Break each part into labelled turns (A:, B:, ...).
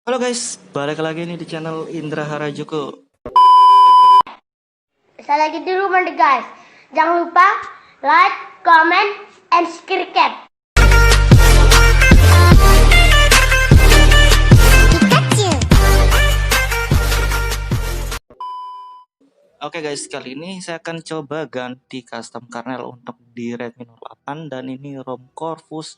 A: Halo guys, balik lagi nih di channel Indra Harajuku.
B: Saya lagi di rumah nih guys. Jangan lupa like, comment, and subscribe.
A: Oke guys, kali ini saya akan coba ganti custom kernel untuk di Redmi Note 8 dan ini ROM Corvus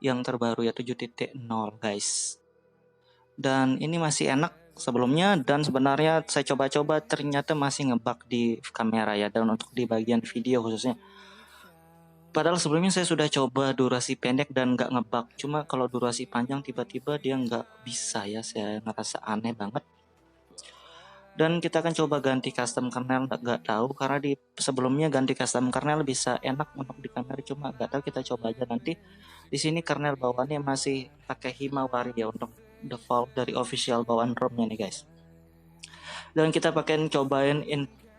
A: yang terbaru ya 7.0 guys. Dan ini masih enak sebelumnya dan sebenarnya saya coba-coba ternyata masih ngebug di kamera ya, dan untuk di bagian video khususnya. Padahal sebelumnya saya sudah coba durasi pendek dan nggak ngebug. Cuma kalau durasi panjang tiba-tiba dia nggak bisa ya, saya ngerasa aneh banget. Dan kita akan coba ganti custom kernel, nggak tahu karena di sebelumnya ganti custom kernel bisa enak untuk di kamera, cuma nggak tahu, kita coba aja nanti. Di sini kernel bawaannya masih pakai Himawari ya untuk default dari official bawaan ROM-nya nih guys. Dan kita pakai cobain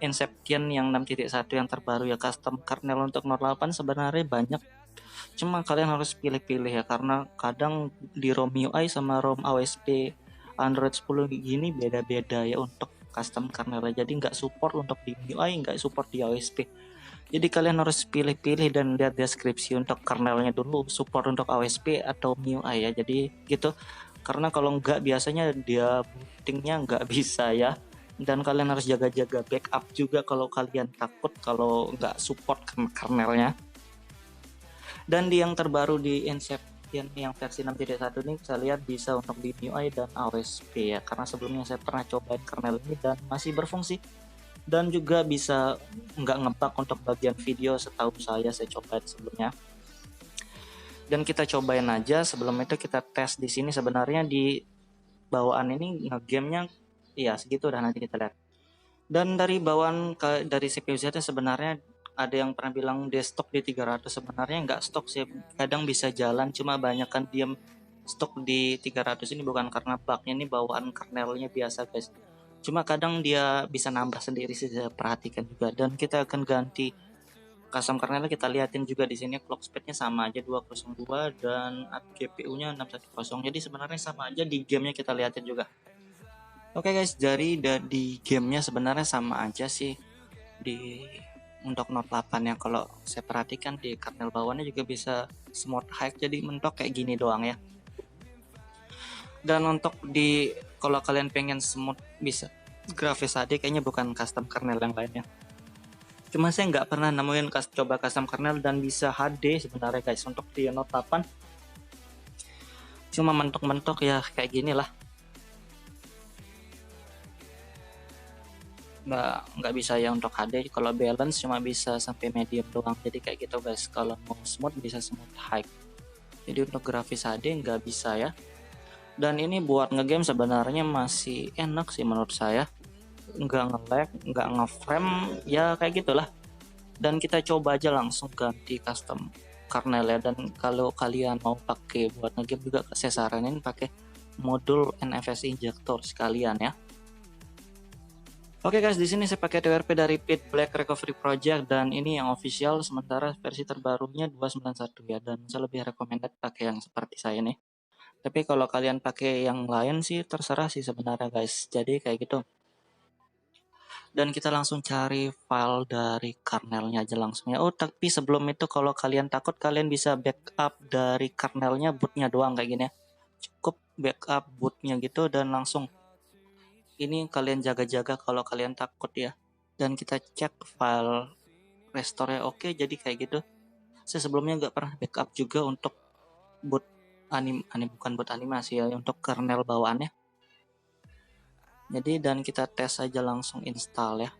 A: Inception yang 6.1 yang terbaru ya. Custom kernel untuk Note 8 sebenarnya banyak, cuma kalian harus pilih-pilih ya, karena kadang di ROM UI sama ROM AOSP Android 10 gini beda-beda ya untuk custom kernel. Jadi nggak support untuk di MIUI, nggak support di AOSP. Jadi kalian harus pilih-pilih dan lihat deskripsi untuk kernelnya dulu, support untuk AOSP atau MIUI ya. Jadi gitu, karena kalau nggak biasanya dia bootingnya nggak bisa ya. Dan kalian harus jaga-jaga backup juga kalau kalian takut kalau nggak support kernelnya. Dan di yang terbaru di Inception yang versi 6.1 ini saya lihat bisa untuk di MIUI dan AOSP ya, karena sebelumnya saya pernah cobain kernel ini dan masih berfungsi, dan juga bisa nggak ngebug untuk bagian video setahu saya cobain sebelumnya. Dan kita cobain aja, sebelum itu kita tes di sini. Sebenarnya di bawaan ini ngegamenya ya segitu, dan nanti kita lihat. Dan dari bawaan dari CPU Z sebenarnya ada yang pernah bilang desktop di 300, sebenarnya nggak stok sih, kadang bisa jalan, cuma banyak kan diam stok di 300 ini bukan karena bugnya, ini bawaan kernelnya biasa guys, cuma kadang dia bisa nambah sendiri sih, saya perhatikan juga. Dan kita akan ganti custom kernelnya, kita liatin juga di sini clock speednya sama aja 202 dan GPU-nya 610, jadi sebenarnya sama aja. Di gamenya kita liatin juga. Oke guys, dari di gamenya sebenarnya sama aja sih di untuk Note 8 yang kalau saya perhatikan di kernel bawahnya juga bisa smooth high, jadi mentok kayak gini doang ya. Dan untuk di kalau kalian pengen smooth bisa grafis HD, kayaknya bukan custom kernel yang lainnya. Cuma saya nggak pernah nemuin coba custom kernel dan bisa HD sebenarnya guys untuk di Note 8. Cuma mentok-mentok ya kayak gini lah. Nggak bisa ya untuk HD. Kalau balance cuma bisa sampai medium doang, jadi kayak gitu guys. Kalau mau smooth bisa smooth high, jadi untuk grafis HD nggak bisa ya. Dan ini buat ngegame sebenarnya masih enak sih menurut saya, nggak nge-lag, nggak nge-frame ya, kayak gitulah. Dan kita coba aja langsung ganti custom kernel ya. Dan kalau kalian mau pakai buat ngegame juga, saya saranin pakai modul NFS injector sekalian ya. Oke guys, di sini saya pakai TWRP dari Pit Black Recovery Project, dan ini yang official, sementara versi terbarunya 291 ya, dan saya lebih recommended pakai yang seperti saya nih. Tapi kalau kalian pakai yang lain sih terserah sih sebenarnya guys. Jadi kayak gitu. Dan kita langsung cari file dari kernelnya aja langsung ya. Oh, tapi sebelum itu kalau kalian takut, kalian bisa backup dari kernelnya, bootnya doang kayak gini ya. Cukup backup bootnya gitu dan langsung. Ini kalian jaga-jaga kalau kalian takut ya. Dan kita cek file restore-nya oke, jadi kayak gitu. Saya sebelumnya nggak pernah backup juga untuk boot bukan boot animasi ya, untuk kernel bawaannya. Jadi dan kita tes aja langsung install ya.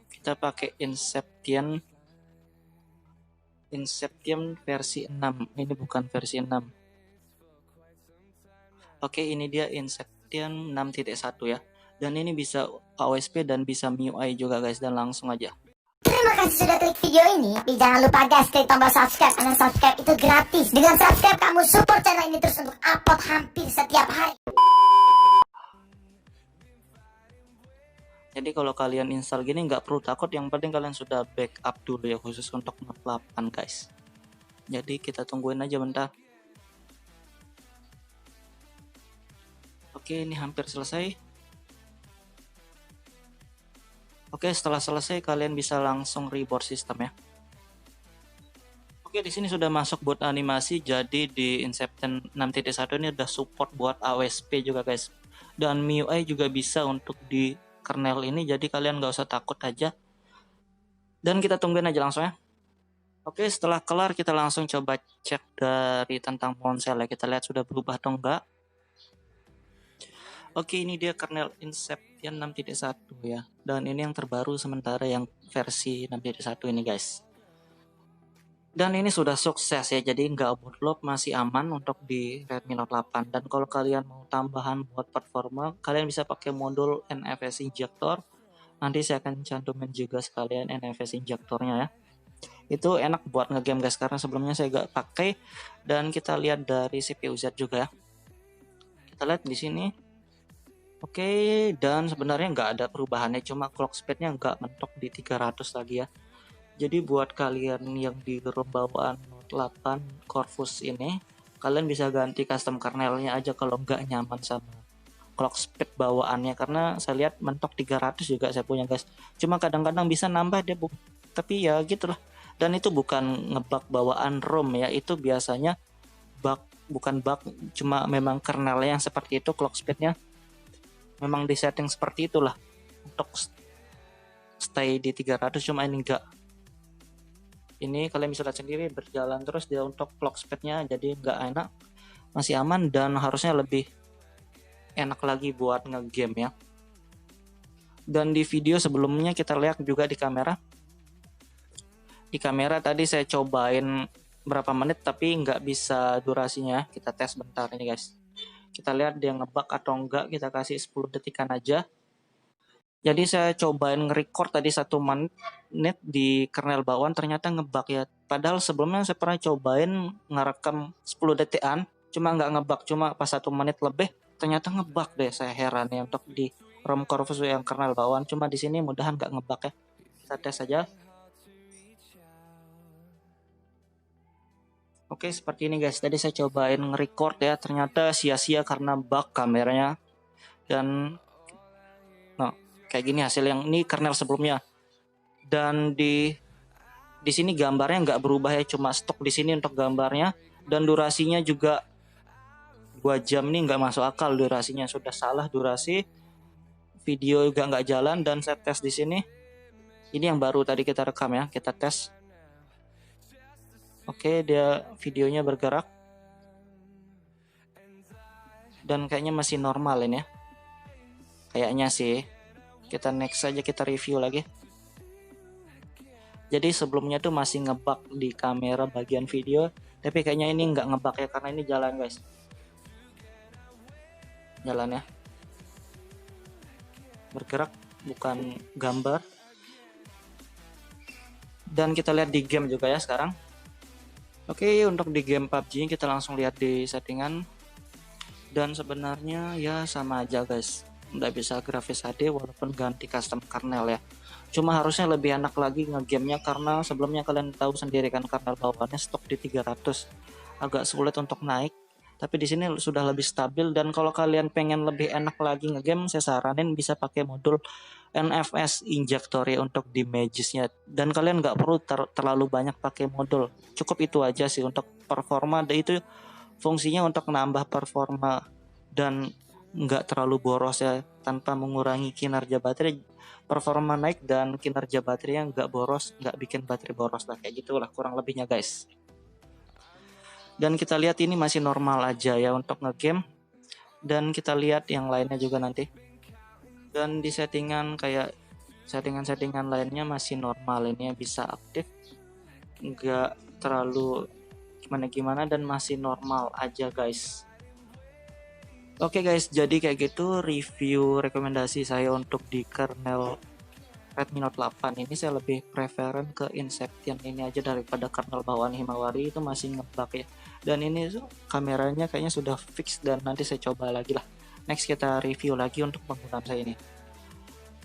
A: Kita pakai Inception versi 6. Ini bukan versi 6. Oke, ini dia Inception 6.1 ya. Dan ini bisa AOSP dan bisa MIUI juga guys, dan langsung aja.
C: Terima kasih sudah klik video ini. Tapi jangan lupa guys, klik tombol subscribe, karena subscribe itu gratis. Dengan subscribe kamu support channel ini terus untuk upload hampir setiap hari.
A: Jadi kalau kalian install gini nggak perlu takut, yang penting kalian sudah backup dulu ya, khusus untuk Note 8 guys. Jadi kita tungguin aja bentar. Oke, ini hampir selesai. Oke, setelah selesai kalian bisa langsung reboot sistem ya. Oke, di sini sudah masuk buat animasi, jadi di Inception 6.1 ini udah support buat AWSP juga guys. Dan MIUI juga bisa untuk di kernel ini, jadi kalian nggak usah takut aja. Dan kita tungguin aja langsung ya. Oke, setelah kelar kita langsung coba cek dari tentang ponsel ya. Kita lihat sudah berubah atau enggak. Oke, ini dia kernel Inception 6.1 ya. Dan ini yang terbaru sementara yang versi 6.1 ini guys. Dan ini sudah sukses ya, jadi nggak bootloop, masih aman untuk di Redmi Note 8. Dan kalau kalian mau tambahan buat performa, kalian bisa pakai modul NFS Injector. Nanti saya akan cantumin juga sekalian NFS Injectornya ya. Itu enak buat ngegame guys, karena sebelumnya saya nggak pakai. Dan kita lihat dari CPU Z juga ya. Kita lihat di sini. Oke, dan sebenarnya nggak ada perubahannya, cuma clock speednya nggak mentok di 300 lagi ya. Jadi buat kalian yang di ROM bawaan Note 8 Corvus ini, kalian bisa ganti custom kernelnya aja kalau nggak nyaman sama clock speed bawaannya, karena saya lihat mentok 300 juga saya punya guys. Cuma kadang-kadang bisa nambah dia, tapi ya gitulah. Dan itu bukan ngebug bawaan ROM ya, itu biasanya bug, bukan bug, cuma memang kernelnya yang seperti itu, clock speednya memang disetting seperti itulah untuk stay di 300, cuma ini enggak. Ini kalian bisa lihat sendiri berjalan terus dia untuk clock speednya, jadi nggak enak, masih aman dan harusnya lebih enak lagi buat ngegame ya. Dan di video sebelumnya kita lihat juga di kamera. Di kamera tadi saya cobain berapa menit tapi nggak bisa durasinya. Kita tes bentar ini guys. Kita lihat dia ngebug atau enggak, kita kasih 10 detikan aja. Jadi saya cobain nge-record tadi 1 menit di kernel bawaan, ternyata ngebug ya. Padahal sebelumnya saya pernah cobain ngerekam 10 detikan, cuma nggak ngebug, cuma pas 1 menit lebih ternyata ngebug deh. Saya heran ya untuk di ROM Corvus yang kernel bawaan, cuma di sini mudahan nggak ngebug ya. Kita tes aja. Oke, seperti ini guys. Tadi saya cobain nge-record ya, ternyata sia-sia karena bug kameranya. Dan kayak gini hasil yang ini kernel sebelumnya. Dan di sini gambarnya nggak berubah ya, cuma stok di sini untuk gambarnya. Dan durasinya juga 2 jam, ini nggak masuk akal durasinya, sudah salah durasi. Video juga nggak jalan. Dan saya tes di sini. Ini yang baru tadi kita rekam ya, kita tes. Oke, dia videonya bergerak. Dan kayaknya masih normal ini ya. Kayaknya sih. Kita next saja, kita review lagi. Jadi sebelumnya tuh masih ngebug di kamera bagian video, tapi kayaknya ini nggak ngebug ya, karena ini jalan guys. Jalan ya. Bergerak, bukan gambar. Dan kita lihat di game juga ya sekarang. Oke, untuk di game PUBG kita langsung lihat di settingan. Dan sebenarnya ya sama aja guys, nggak bisa grafis HD walaupun ganti custom kernel ya. Cuma harusnya lebih enak lagi ngegamenya, karena sebelumnya kalian tahu sendiri kan kernel bawaannya stok di 300, agak sulit untuk naik. Tapi di sini sudah lebih stabil, dan kalau kalian pengen lebih enak lagi ngegame, saya saranin bisa pakai modul NFS Injector ya untuk di Magisnya. Dan kalian nggak perlu terlalu banyak pakai modul, cukup itu aja sih untuk performa. Dan itu fungsinya untuk nambah performa dan nggak terlalu boros ya, tanpa mengurangi kinerja baterai. Performa naik dan kinerja baterainya nggak boros, nggak bikin baterai boros lah, kayak gitulah kurang lebihnya guys. Dan kita lihat ini masih normal aja ya untuk ngegame. Dan kita lihat yang lainnya juga nanti. Dan di settingan kayak settingan lainnya masih normal, ini ya, bisa aktif, nggak terlalu gimana dan masih normal aja guys. Oke guys, jadi kayak gitu review rekomendasi saya untuk di kernel Redmi Note 8 ini. Saya lebih preferen ke Inception ini aja daripada kernel bawaan Himawari, itu masih ngebug ya. Dan ini kameranya kayaknya sudah fix, dan nanti saya coba lagi lah. Next kita review lagi untuk penggunaan saya ini.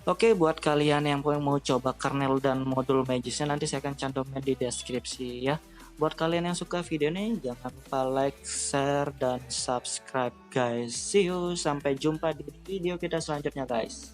A: Oke, buat kalian yang mau coba kernel dan modul Magisnya, nanti saya akan cantumin di deskripsi ya. Buat kalian yang suka video ini, jangan lupa like, share, dan subscribe guys. See you, sampai jumpa di video kita selanjutnya guys.